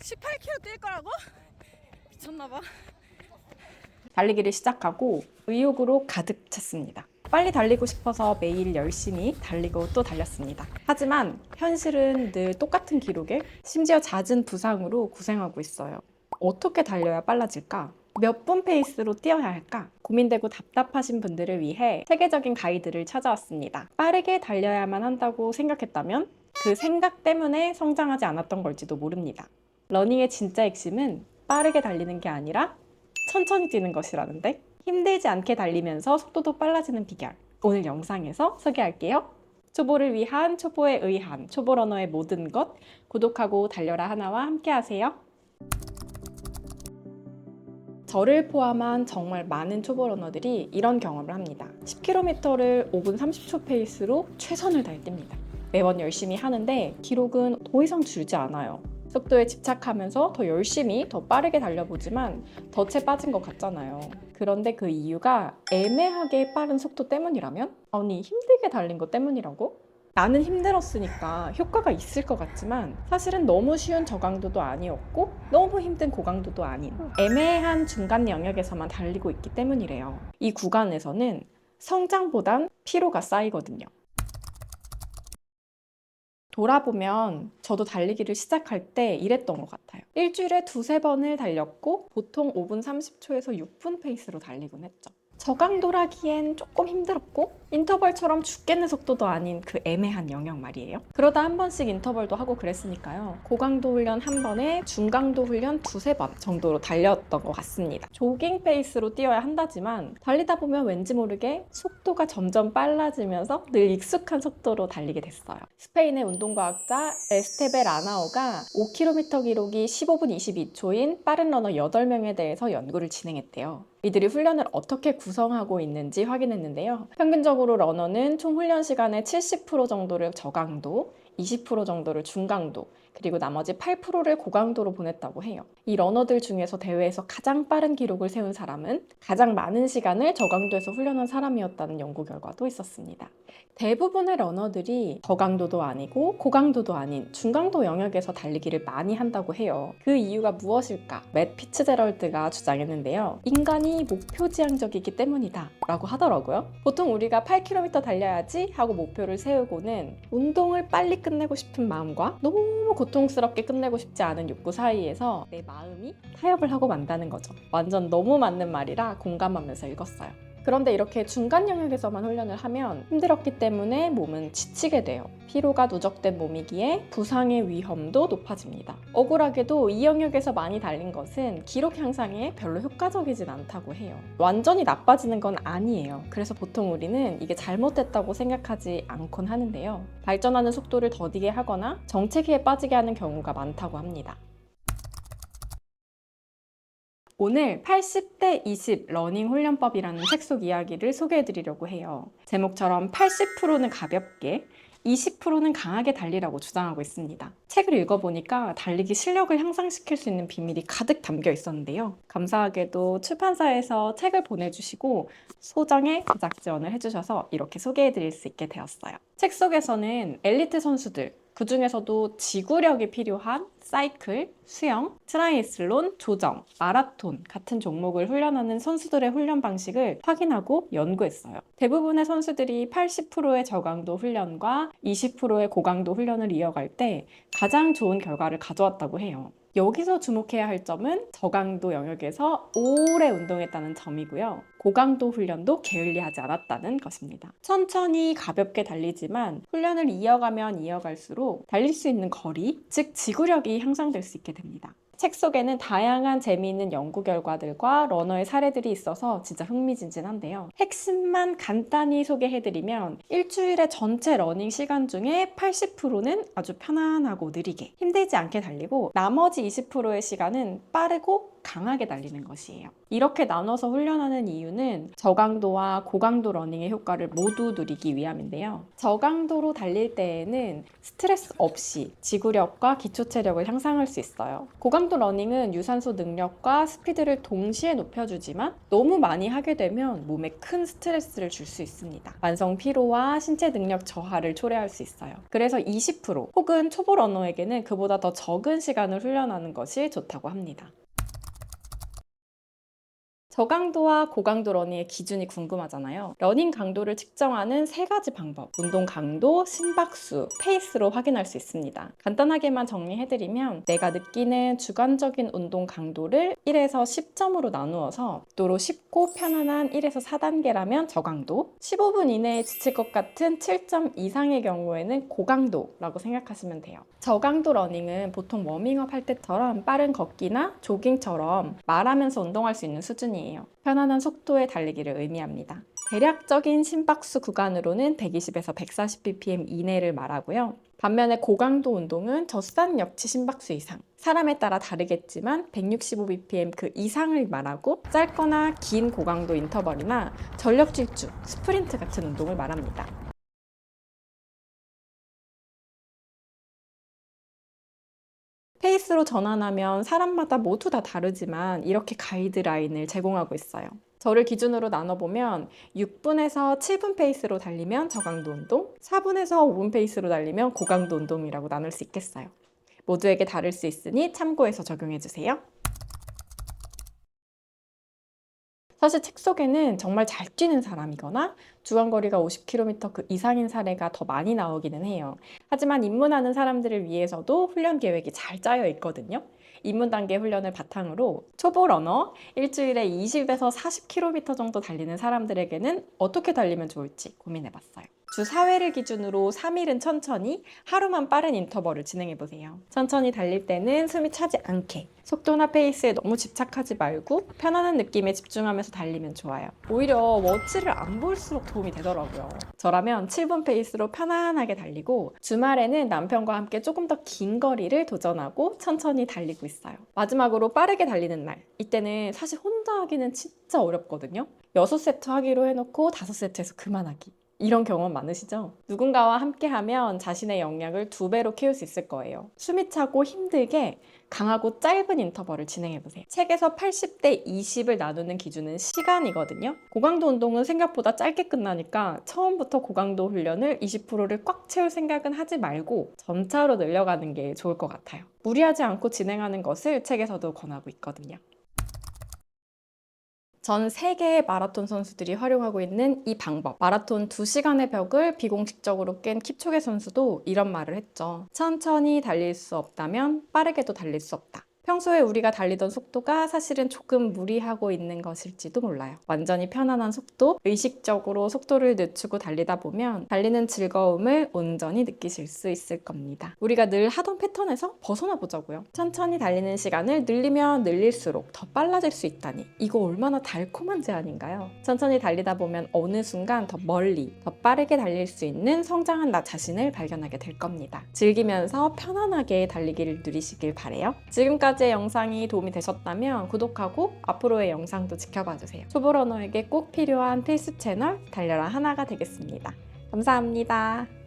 18km 뛸 거라고? 미쳤나봐. 달리기를 시작하고 의욕으로 가득 찼습니다. 빨리 달리고 싶어서 매일 열심히 달리고 또 달렸습니다. 하지만 현실은 늘 똑같은 기록에 심지어 잦은 부상으로 고생하고 있어요. 어떻게 달려야 빨라질까? 몇 분 페이스로 뛰어야 할까? 고민되고 답답하신 분들을 위해 세계적인 가이드를 찾아왔습니다. 빠르게 달려야만 한다고 생각했다면 그 생각 때문에 성장하지 않았던 걸지도 모릅니다. 러닝의 진짜 핵심은 빠르게 달리는 게 아니라 천천히 뛰는 것이라는데, 힘들지 않게 달리면서 속도도 빨라지는 비결, 오늘 영상에서 소개할게요. 초보를 위한 초보에 의한 초보 러너의 모든 것, 구독하고 달려라 하나와 함께 하세요. 저를 포함한 정말 많은 초보 러너들이 이런 경험을 합니다. 10km를 5분 30초 페이스로 최선을 다해 뜁니다. 매번 열심히 하는데 기록은 더 이상 줄지 않아요. 속도에 집착하면서 더 열심히, 더 빠르게 달려보지만 덫에 빠진 것 같잖아요. 그런데 그 이유가 애매하게 빠른 속도 때문이라면? 아니, 힘들게 달린 것 때문이라고? 나는 힘들었으니까 효과가 있을 것 같지만 사실은 너무 쉬운 저강도도 아니었고 너무 힘든 고강도도 아닌 애매한 중간 영역에서만 달리고 있기 때문이래요. 이 구간에서는 성장보단 피로가 쌓이거든요. 돌아보면 저도 달리기를 시작할 때 이랬던 것 같아요. 일주일에 2~3번을 달렸고 보통 5분 30초에서 6분 페이스로 달리곤 했죠. 저강도라기엔 조금 힘들었고 인터벌처럼 죽겠는 속도도 아닌 그 애매한 영역 말이에요. 그러다 한 번씩 인터벌도 하고 그랬으니까요. 고강도 훈련 한 번에 중강도 훈련 2~3번 정도로 달렸던 것 같습니다. 조깅 페이스로 뛰어야 한다지만 달리다 보면 왠지 모르게 속도가 점점 빨라지면서 늘 익숙한 속도로 달리게 됐어요. 스페인의 운동과학자 에스테베 라나오가 5km 기록이 15분 22초인 빠른 러너 8명에 대해서 연구를 진행했대요. 이들이 훈련을 어떻게 구성하고 있는지 확인했는데요. 평균적으로 러너는 총 훈련 시간의 70% 정도를 저강도, 20% 정도를 중강도, 그리고 나머지 8%를 고강도로 보냈다고 해요. 이 러너들 중에서 대회에서 가장 빠른 기록을 세운 사람은 가장 많은 시간을 저강도에서 훈련한 사람이었다는 연구 결과도 있었습니다. 대부분의 러너들이 저강도도 아니고 고강도도 아닌 중강도 영역에서 달리기를 많이 한다고 해요. 그 이유가 무엇일까? 맷 피츠제럴드가 주장했는데요. 인간이 목표지향적이기 때문이다 라고 하더라고요. 보통 우리가 8km 달려야지 하고 목표를 세우고는 운동을 빨리 끝내고 싶은 마음과 너무 고통스럽게 끝내고 싶지 않은 욕구 사이에서 내 마음이 타협을 하고 만다는 거죠. 완전 너무 맞는 말이라 공감하면서 읽었어요. 그런데 이렇게 중간 영역에서만 훈련을 하면 힘들었기 때문에 몸은 지치게 돼요. 피로가 누적된 몸이기에 부상의 위험도 높아집니다. 억울하게도 이 영역에서 많이 달린 것은 기록 향상에 별로 효과적이진 않다고 해요. 완전히 나빠지는 건 아니에요. 그래서 보통 우리는 이게 잘못됐다고 생각하지 않곤 하는데요. 발전하는 속도를 더디게 하거나 정체기에 빠지게 하는 경우가 많다고 합니다. 오늘 80대 20 러닝 훈련법이라는 책 속 이야기를 소개해 드리려고 해요. 제목처럼 80%는 가볍게, 20%는 강하게 달리라고 주장하고 있습니다. 책을 읽어보니까 달리기 실력을 향상시킬 수 있는 비밀이 가득 담겨 있었는데요. 감사하게도 출판사에서 책을 보내주시고 소정의 제작 지원을 해주셔서 이렇게 소개해 드릴 수 있게 되었어요. 책 속에서는 엘리트 선수들, 그 중에서도 지구력이 필요한 사이클, 수영, 트라이애슬론, 조정, 마라톤 같은 종목을 훈련하는 선수들의 훈련 방식을 확인하고 연구했어요. 대부분의 선수들이 80%의 저강도 훈련과 20%의 고강도 훈련을 이어갈 때 가장 좋은 결과를 가져왔다고 해요. 여기서 주목해야 할 점은 저강도 영역에서 오래 운동했다는 점이고요. 고강도 훈련도 게을리하지 않았다는 것입니다. 천천히 가볍게 달리지만 훈련을 이어가면 이어갈수록 달릴 수 있는 거리, 즉 지구력이 향상될 수 있게 됩니다. 책 속에는 다양한 재미있는 연구 결과들과 러너의 사례들이 있어서 진짜 흥미진진한데요. 핵심만 간단히 소개해드리면 일주일의 전체 러닝 시간 중에 80%는 아주 편안하고 느리게 힘들지 않게 달리고 나머지 20%의 시간은 빠르고 강하게 달리는 것이에요. 이렇게 나눠서 훈련하는 이유는 저강도와 고강도 러닝의 효과를 모두 누리기 위함인데요. 저강도로 달릴 때에는 스트레스 없이 지구력과 기초체력을 향상할 수 있어요. 고강도 러닝은 유산소 능력과 스피드를 동시에 높여주지만 너무 많이 하게 되면 몸에 큰 스트레스를 줄 수 있습니다. 만성 피로와 신체 능력 저하를 초래할 수 있어요. 그래서 20% 혹은 초보 러너에게는 그보다 더 적은 시간을 훈련하는 것이 좋다고 합니다. 저강도와 고강도 러닝의 기준이 궁금하잖아요. 러닝 강도를 측정하는 세 가지 방법, 운동 강도, 심박수, 페이스로 확인할 수 있습니다. 간단하게만 정리해드리면 내가 느끼는 주관적인 운동 강도를 1에서 10점으로 나누어서 속도로 쉽고 편안한 1에서 4단계라면 저강도, 15분 이내에 지칠 것 같은 7점 이상의 경우에는 고강도라고 생각하시면 돼요. 저강도 러닝은 보통 워밍업 할 때처럼 빠른 걷기나 조깅처럼 말하면서 운동할 수 있는 수준이에요. 편안한 속도의 달리기를 의미합니다. 대략적인 심박수 구간으로는 120에서 140bpm 이내를 말하고요. 반면에 고강도 운동은 젖산 역치 심박수 이상, 사람에 따라 다르겠지만 165bpm 그 이상을 말하고 짧거나 긴 고강도 인터벌이나 전력 질주, 스프린트 같은 운동을 말합니다. 페이스로 전환하면 사람마다 모두 다 다르지만 이렇게 가이드라인을 제공하고 있어요. 저를 기준으로 나눠보면 6분에서 7분 페이스로 달리면 저강도 운동, 4분에서 5분 페이스로 달리면 고강도 운동이라고 나눌 수 있겠어요. 모두에게 다를 수 있으니 참고해서 적용해주세요. 사실 책 속에는 정말 잘 뛰는 사람이거나 주간거리가 50km 그 이상인 사례가 더 많이 나오기는 해요. 하지만 입문하는 사람들을 위해서도 훈련 계획이 잘 짜여 있거든요. 입문 단계 훈련을 바탕으로 초보 러너, 일주일에 20에서 40km 정도 달리는 사람들에게는 어떻게 달리면 좋을지 고민해봤어요. 주 4회를 기준으로 3일은 천천히, 하루만 빠른 인터벌을 진행해보세요. 천천히 달릴 때는 숨이 차지 않게, 속도나 페이스에 너무 집착하지 말고 편안한 느낌에 집중하면서 달리면 좋아요. 오히려 워치를 안 볼수록 도움이 되더라고요. 저라면 7분 페이스로 편안하게 달리고 주말에는 남편과 함께 조금 더 긴 거리를 도전하고 천천히 달리고 있어요. 마지막으로 빠르게 달리는 날, 이때는 사실 혼자 하기는 진짜 어렵거든요. 6세트 하기로 해놓고 5세트에서 그만하기. 이런 경험 많으시죠? 누군가와 함께하면 자신의 역량을 2배로 키울 수 있을 거예요. 숨이 차고 힘들게 강하고 짧은 인터벌을 진행해보세요. 책에서 80대 20을 나누는 기준은 시간이거든요. 고강도 운동은 생각보다 짧게 끝나니까 처음부터 고강도 훈련을 20%를 꽉 채울 생각은 하지 말고 점차로 늘려가는 게 좋을 것 같아요. 무리하지 않고 진행하는 것을 책에서도 권하고 있거든요. 전 세계의 마라톤 선수들이 활용하고 있는 이 방법, 마라톤 2시간의 벽을 비공식적으로 깬 킵초게 선수도 이런 말을 했죠. 천천히 달릴 수 없다면 빠르게도 달릴 수 없다. 평소에 우리가 달리던 속도가 사실은 조금 무리하고 있는 것일지도 몰라요. 완전히 편안한 속도, 의식적으로 속도를 늦추고 달리다 보면 달리는 즐거움을 온전히 느끼실 수 있을 겁니다. 우리가 늘 하던 패턴에서 벗어나 보자고요. 천천히 달리는 시간을 늘리면 늘릴수록 더 빨라질 수 있다니 이거 얼마나 달콤한 제안인가요? 천천히 달리다 보면 어느 순간 더 멀리, 더 빠르게 달릴 수 있는 성장한 나 자신을 발견하게 될 겁니다. 즐기면서 편안하게 달리기를 누리시길 바래요. 지금까지 영상이 도움이 되셨다면 구독하고 앞으로의 영상도 지켜봐주세요. 초보 러너에게 꼭 필요한 필수 채널 달려라 하나가 되겠습니다. 감사합니다.